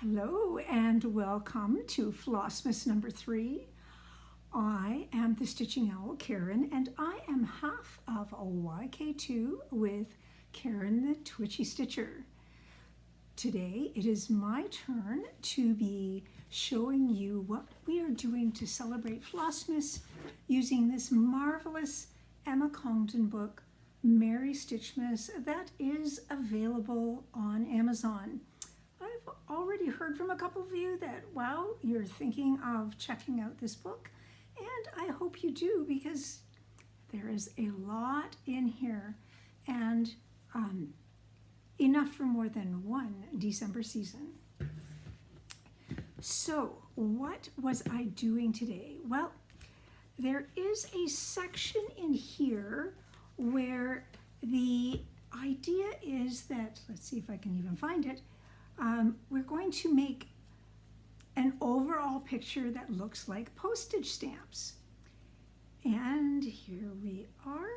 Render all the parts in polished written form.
Hello and welcome to Flossmas number 3. I am the Stitching Owl, Karen, and I am half of a YK2 with Karen the Twitchy Stitcher. Today it is my turn to be showing you what we are doing to celebrate Flossmas using this marvelous Emma Congdon book, Merry Stitchmas, that is available on Amazon. I've already heard from a couple of you that, wow, you're thinking of checking out this book, and I hope you do because there is a lot in here and enough for more than one December season. So what was I doing today? Well, there is a section in here where the idea is that, let's see if I can even find it, we're going to make an overall picture that looks like postage stamps. And here we are.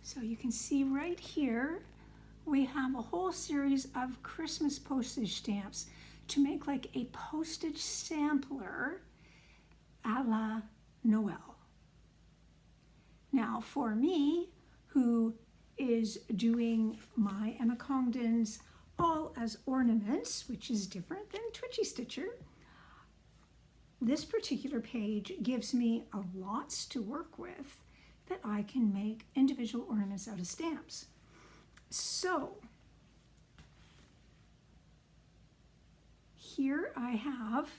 So you can see right here, we have a whole series of Christmas postage stamps to make like a postage sampler a la Noel. Now for me, who is doing my Emma Congdon's all as ornaments, which is different than Twitchy Stitcher, this particular page gives me a lots to work with that I can make individual ornaments out of stamps. So here I have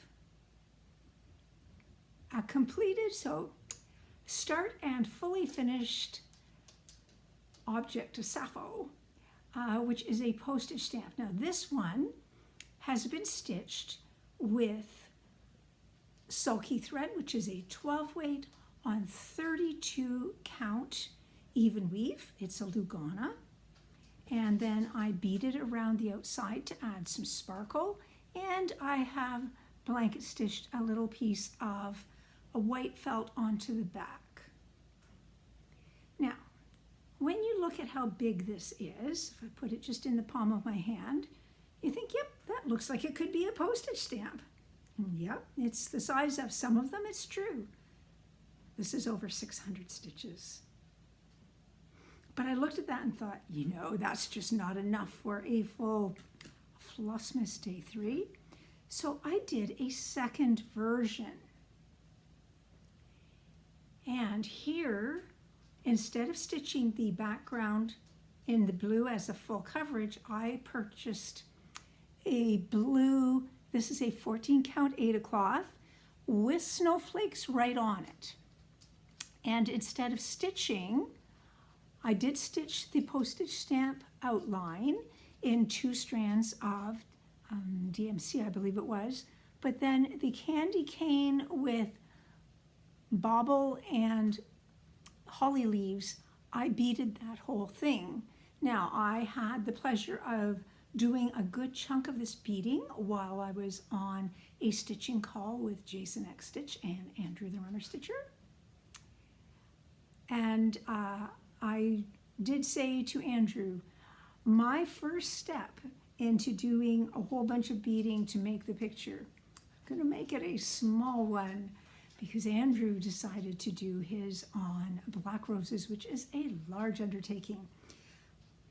a completed, so start and fully finished object, a Sappho, which is a postage stamp. Now this one has been stitched with sulky thread, which is a 12 weight on 32 count even weave. It's a Lugana. And then I beaded around the outside to add some sparkle. And I have blanket stitched a little piece of a white felt onto the back. Now, when you look at how big this is, if I put it just in the palm of my hand, you think, yep, that looks like it could be a postage stamp. And yep, it's the size of some of them, it's true. This is over 600 stitches. But I looked at that and thought, you know, that's just not enough for a full Flossmas Day 3. So I did a second version. And here, instead of stitching the background in the blue as a full coverage, I purchased a blue, this is a 14 count Aida cloth with snowflakes right on it. And instead of stitching, I did stitch the postage stamp outline in 2 strands of DMC, I believe it was, but then the candy cane with bauble and holly leaves, I beaded that whole thing. Now, I had the pleasure of doing a good chunk of this beading while I was on a stitching call with Jason X Stitch and Andrew the Runner Stitcher. And I did say to Andrew, my first step into doing a whole bunch of beading to make the picture, I'm gonna make it a small one, because Andrew decided to do his on black roses, which is a large undertaking.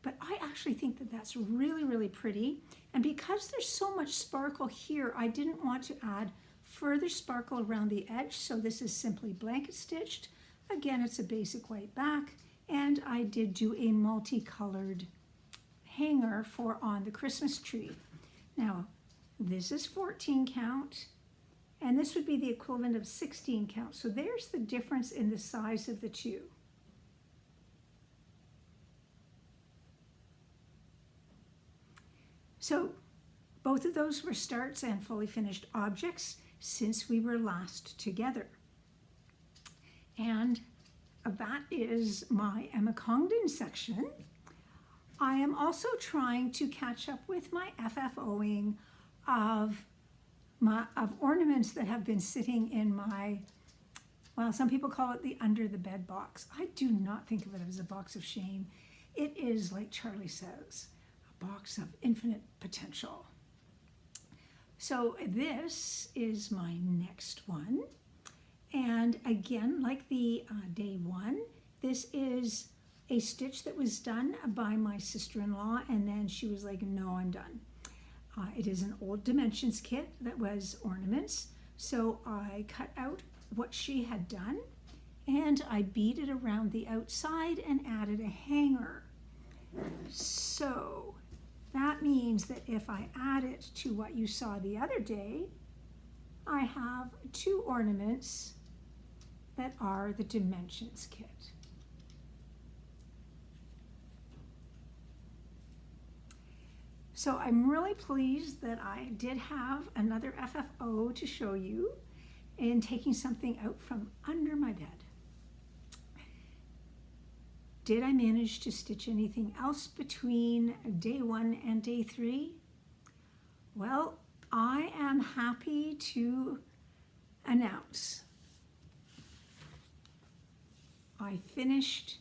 But I actually think that that's really, really pretty. And because there's so much sparkle here, I didn't want to add further sparkle around the edge. So this is simply blanket stitched. Again, it's a basic white back. And I did do a multicolored hanger for on the Christmas tree. Now, this is 14 count. And this would be the equivalent of 16 count. So there's the difference in the size of the two. So both of those were starts and fully finished objects since we were last together. And that is my Emma Congdon section. I am also trying to catch up with my FFOing of ornaments that have been sitting in my, well, some people call it the under the bed box. I do not think of it as a box of shame. It is, like Charlie says, a box of infinite potential. So this is my next one. And again, like the day one, this is a stitch that was done by my sister-in-law, and then she was like, no, I'm done. It is an old dimensions kit that was ornaments. So I cut out what she had done and I beaded around the outside and added a hanger. So that means that if I add it to what you saw the other day, I have two ornaments that are the dimensions kit. So I'm really pleased that I did have another FFO to show you in taking something out from under my bed. Did I manage to stitch anything else between day one and day three? Well, I am happy to announce I finished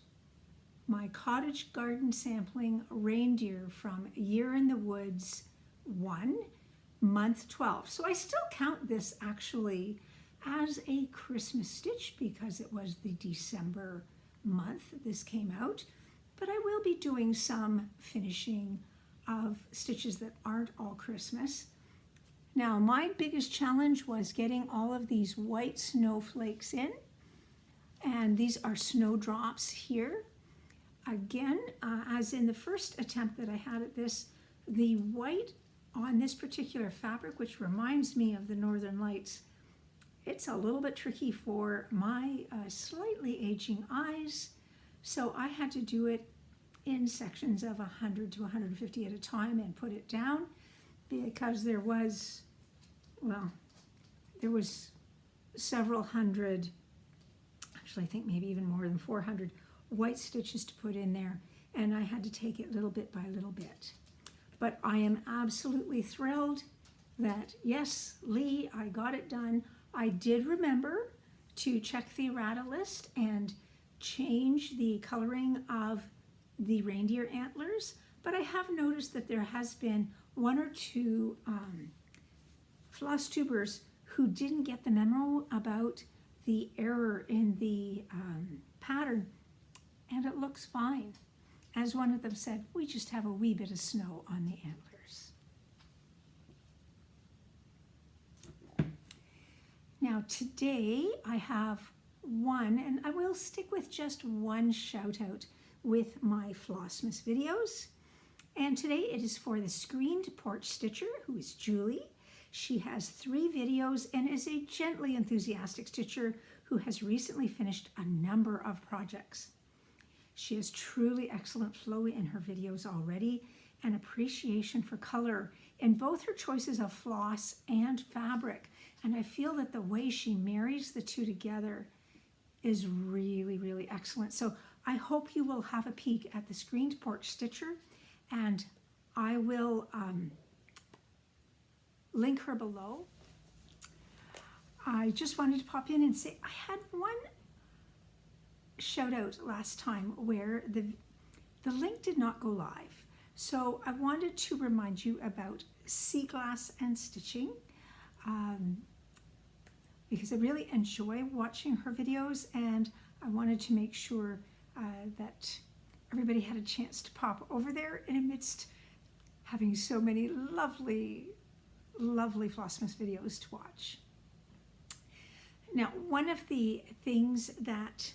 my Cottage garden sampling Reindeer from Year in the Woods 1, month 12. So I still count this actually as a Christmas stitch because it was the December month this came out, but I will be doing some finishing of stitches that aren't all Christmas. Now my biggest challenge was getting all of these white snowflakes in, and these are snowdrops here. Again, as in the first attempt that I had at this, the white on this particular fabric, which reminds me of the Northern Lights, it's a little bit tricky for my slightly aging eyes, so I had to do it in sections of 100 to 150 at a time and put it down because there was, well, there was several hundred, actually I think maybe even more than 400 white stitches to put in there, and I had to take it little bit by little bit. But I am absolutely thrilled that, yes, Leigh, I got it done. I did remember to check the errata list and change the coloring of the reindeer antlers, but I have noticed that there has been one or two Flosstubers who didn't get the memo about the error in the pattern, and it looks fine. As one of them said, we just have a wee bit of snow on the antlers. Now today I have one, and I will stick with just one shout out with my Flossmas videos. And today it is for the screened porch stitcher, who is Julie. She has 3 videos and is a gently enthusiastic stitcher who has recently finished a number of projects. She has truly excellent flow in her videos already and appreciation for color in both her choices of floss and fabric. And I feel that the way she marries the two together is really, really excellent. So I hope you will have a peek at the screened porch stitcher, and I will link her below. I just wanted to pop in and say I had one shout out last time where the link did not go live. So I wanted to remind you about sea glass and stitching because I really enjoy watching her videos, and I wanted to make sure that everybody had a chance to pop over there in amidst having so many lovely, lovely Flossmas videos to watch. Now, one of the things that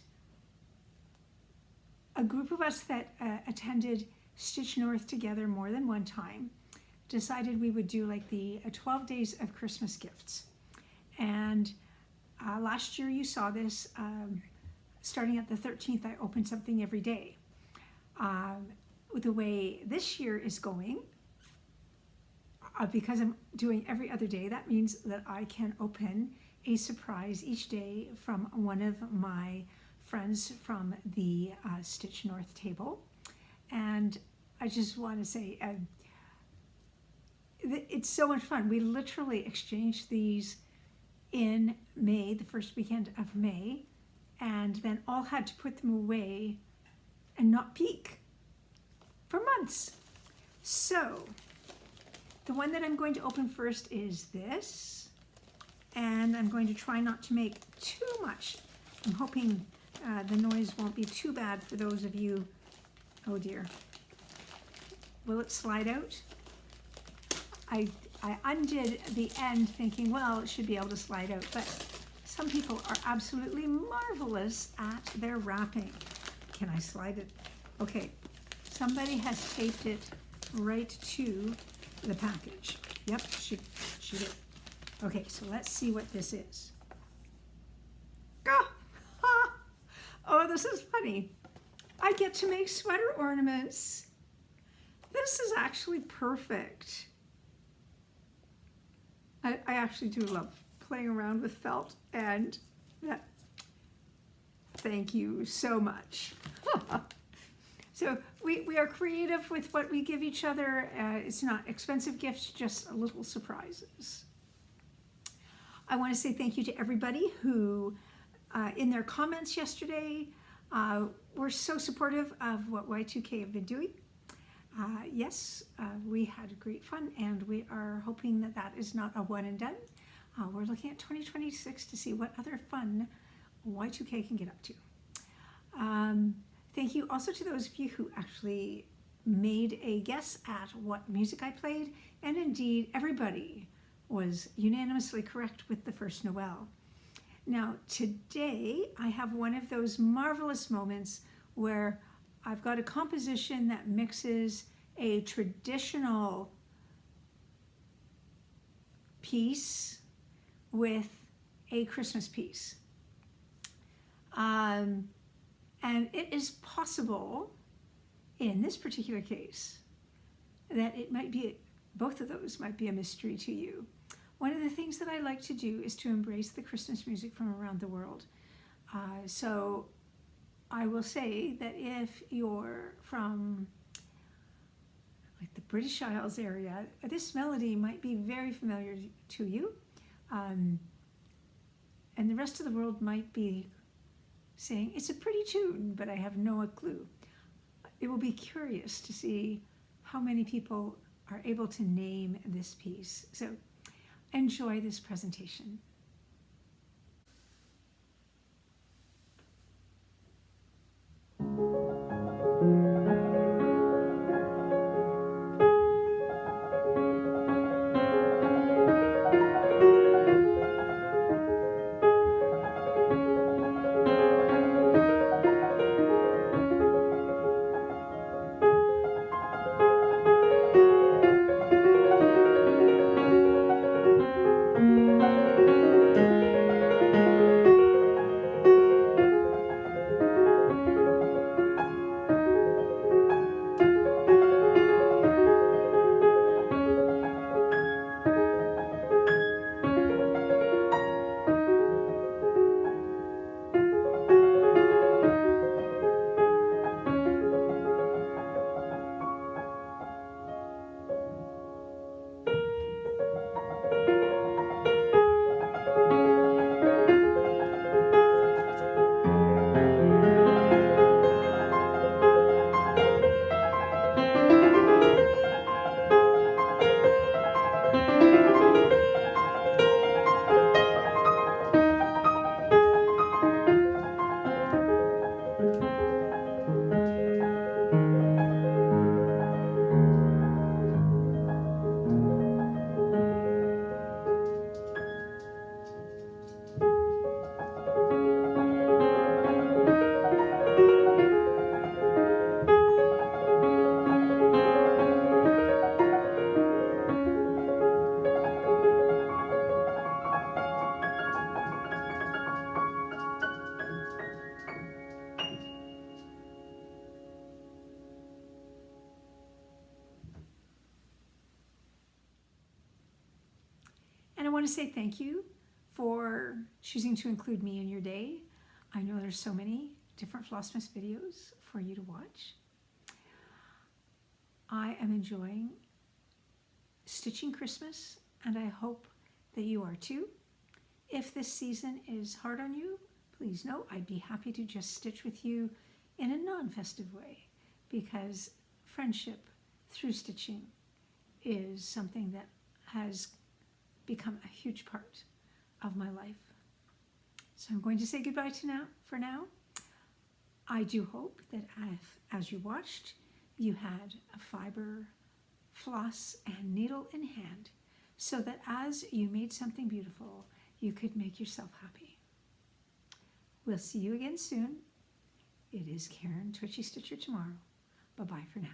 a group of us that attended Stitch North together more than one time decided we would do like the 12 days of Christmas gifts. And last year you saw this, starting at the 13th, I opened something every day. The way this year is going, because I'm doing every other day, that means that I can open a surprise each day from one of my friends from the Stitch North table. And I just want to say, it's so much fun. We literally exchanged these in May, the first weekend of May, and then all had to put them away and not peek for months. So the one that I'm going to open first is this, and I'm going to try not to make too much. I'm hoping the noise won't be too bad for those of you. Oh dear. Will it slide out? I undid the end thinking, well, it should be able to slide out, but some people are absolutely marvelous at their wrapping. Can I slide it? Okay, somebody has taped it right to the package. Yep, she did. Okay, so let's see what this is. Oh, this is funny. I get to make sweater ornaments. This is actually perfect. I actually do love playing around with felt, and that, thank you so much. So we are creative with what we give each other. It's not expensive gifts, just little surprises. I want to say thank you to everybody who, in their comments yesterday, were so supportive of what Y2K have been doing. Yes, we had great fun, and we are hoping that that is not a one and done. We're looking at 2026 to see what other fun Y2K can get up to. Thank you also to those of you who actually made a guess at what music I played, and indeed everybody was unanimously correct with the first Noel. Now today I have one of those marvelous moments where I've got a composition that mixes a traditional piece with a Christmas piece. And it is possible in this particular case that it might be, both of those might be a mystery to you. One of the things that I like to do is to embrace the Christmas music from around the world. So I will say that if you're from like the British Isles area, this melody might be very familiar to you. And the rest of the world might be saying, it's a pretty tune, but I have no clue. It will be curious to see how many people are able to name this piece. So enjoy this presentation. And I want to say thank you for choosing to include me in your day. I know there's so many different Flossmas videos for you to watch. I am enjoying stitching Christmas, and I hope that you are too. If this season is hard on you, please know I'd be happy to just stitch with you in a non-festive way, because friendship through stitching is something that has become a huge part of my life. So I'm going to say goodbye for now. I do hope that as you watched, you had a fiber, floss, and needle in hand, so that as you made something beautiful, you could make yourself happy. We'll see you again soon. It is Karen, Twitchy Stitcher tomorrow. Bye-bye for now.